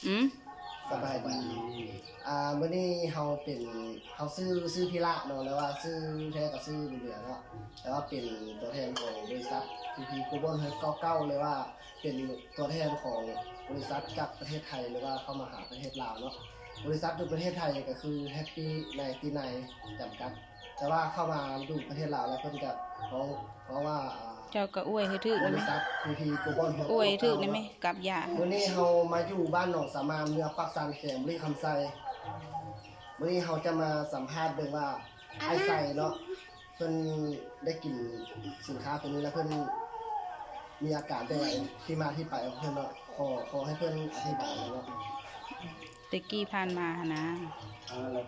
สบายดีมื้อนี้เฮาซื้อพิระเนาะแล้วว่าซื้อแท้กับซื้อเหลือเนาะแต่ว่าเป็นตัวแทนของบริษัท PP Global 99เลยว่าเป็นตัวแทนของบริษัทจากประเทศไทยหรือว่าเข้ามาหาประเทศลาวเนาะบริษัทอยู่ประเทศไทยก็คือ Happy 99จำกัดแต่ว่าเข้ามาดูประเทศลาวแล้วเพิ่นก็เพราะว่าเจ้าก็อวยให้ถึก บ ได้ไหม ริษัท PP Global อวยถึกได้ไหมกับยา มื้อนี้เฮามาอยู่บ้านหนองสามามเมืองปักซานแขมรีคำไซมื้อนี้เฮาจะมาสัมภาษณ์เบิ่งว่าไอ้ไซเนาะเพิ่นได้กินสินค้าตัวนี้แล้วเพิ่นมีอาการเป็นไงที่มาที่ไปของเพิ่นเนาะขอให้เพิ่นอธิบายเนาะ ตะกี้ผ่านมาหนนะ แล้ว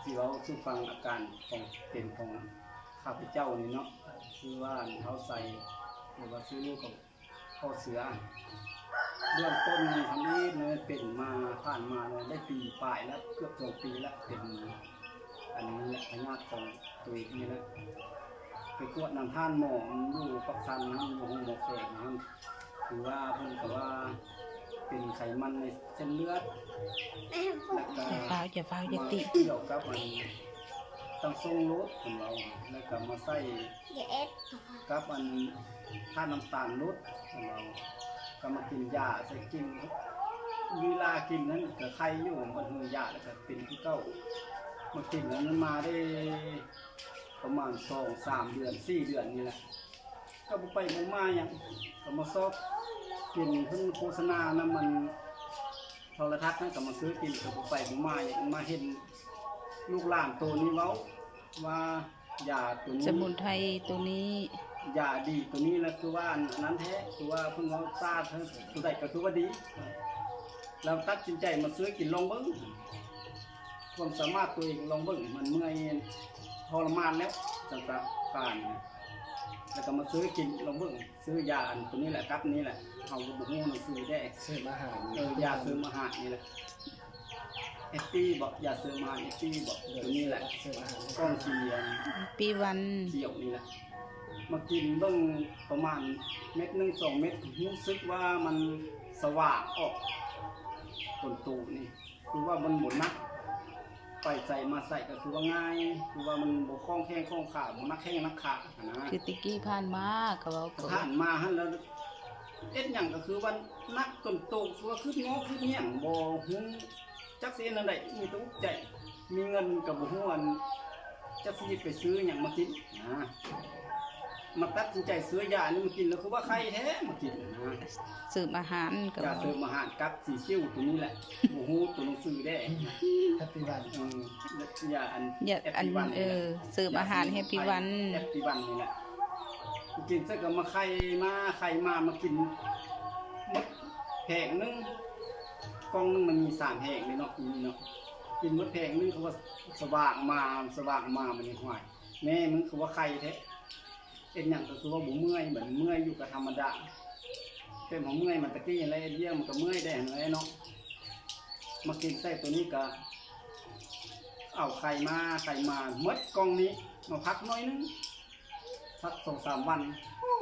ที่เราสู้ฟังอาการของเป็นของข้าพเจ้านี่เนาะคือว่าเขาใส่หรือว่าซื้อลูกของข้อเสือเรื่องต้นทำนี้เนื้อเป็นมาผ่านมาเนี่ยได้ปีปลายแล้วเกือบ2 ปีแล้วเป็นอันนี้แหละพยาธิของตัวเองนี่แหละไปกวดน้ำท่านหมออยู่ปักสันนะอยู่ห้องหมอแขกนะคือว่าเพิ่นก็ว่าเป็นไขมันในเส้นเลือดแล้วก็ จะฟ้าวจะติ เกี่ยวกับมันต้องทรงรถของเราแล้วก็มาใส่กับอันท่าน้ำตาลรถของเราก็มากินยาใส่กินเวลากินนั้นก็ไข้อยู่มันคือยาแล้วก็เป็นที่เก้ามากินนั้นมาได้ประมาณ2-3 เดือน4 เดือนนี่แหละก็บ่ไปบ่มาหยังก็มาซอกกินเพิ่นโฆษณานะมันโทรทัศน์นั่นก็มาซื้อกินก็บ่ไปบ่มาหยังมาเห็นลูกหลานตัวนี้เว้าว่ายาตัวนี้ สมุนไพรตัวนี้ ยาดีตัวนี้แล้วคือว่าอันนั้นแท้คือว่าเพิ่งเขาทราบทั้งตัวใดก็คือว่าดีเราตัดสินใจมาซื้อกินลองเบิ้งความสามารถตัวเองลองเบิ้งมันเมื่อยทรมานแล้วจังสักการแล้วก็มาซื้อกินลองเบิ้งซื้อยาอันตัวนี้แหละครับนี้แหละเขาก็บอกว่าซื้อได้ เสริมอาหาร ยาเสริมอาหารนี่แหละเอสตี้บอกยาเสริมอาหารเอสตี้บอกตัวนี้แหละ เสริมอาหาร ก้อนเขียน ปีวัน เขียวนี่แหละมากินเบิ่งประมาณ1-2 เม็ดรู้สึกว่ามันสว่างออกคนตูนี่คือว่ามันบ่นักไปใส่มาใส่ก็คือว่าง่ายคือว่ามันบ่คล้องแข้งคล้องขาบ่นักแข้งนักขานะ คือตะกี้ผ่านมาก็เว้าก็ ผ่านมาหั่นแล้วเอ็ดหยังก็คือว่านักต้นโตคือว่าคืองอคือเหี้ยงบ่ฮู้จักสิอันใดมีแตอุกใจมีเงินก็บ่ฮู้อันจักสิไปซื้อหยังมากินนะมาตัดสินใจซื้อยานี่มากินแล้วคือว่าใครแท้มากินนะ เสริมอาหารก็ ยา เว้า เสริมอาหารกับสีซิ่วตัวนี้แหละโอ้โหตัวหนังสือได้ แฮปปี้วัน ยาอัน อย่าอันเสริมอาหารให้ปีวัน แอปปีวันนี่แหละกินซะก็มาไข่มากินมดแผงนึงกล่องนึงมันมี3 แผงเลยเนาะนี่เนาะกินมดแผงนึงเขาว่าสว่างมามันยังห่วยแม่มึงคือว่าไข่แท้เป็นอย่างก็คือว่าบ่เมื่อยเหมือนเมื่อยอยู่กับธรรมดาเป็นของเมื่อยมันตะกี้อะไรเยี่ยมมันก็เมื่อยได้อะไรเนาะมากินไส้ตัวนี้ก็เอาไข่มาหมดกล่องนี้มาพักน้อยนึงพัก2-3 วัน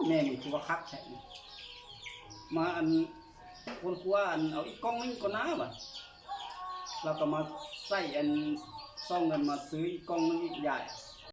แม่มันคือว่าคักแท้มาอันคนครัวอันเอาอีกกล่องนึงก็น้าบ่เราก็มาใส่อันซ่องเงินมาซื้ออีกกล่องนึงอีกใหญ่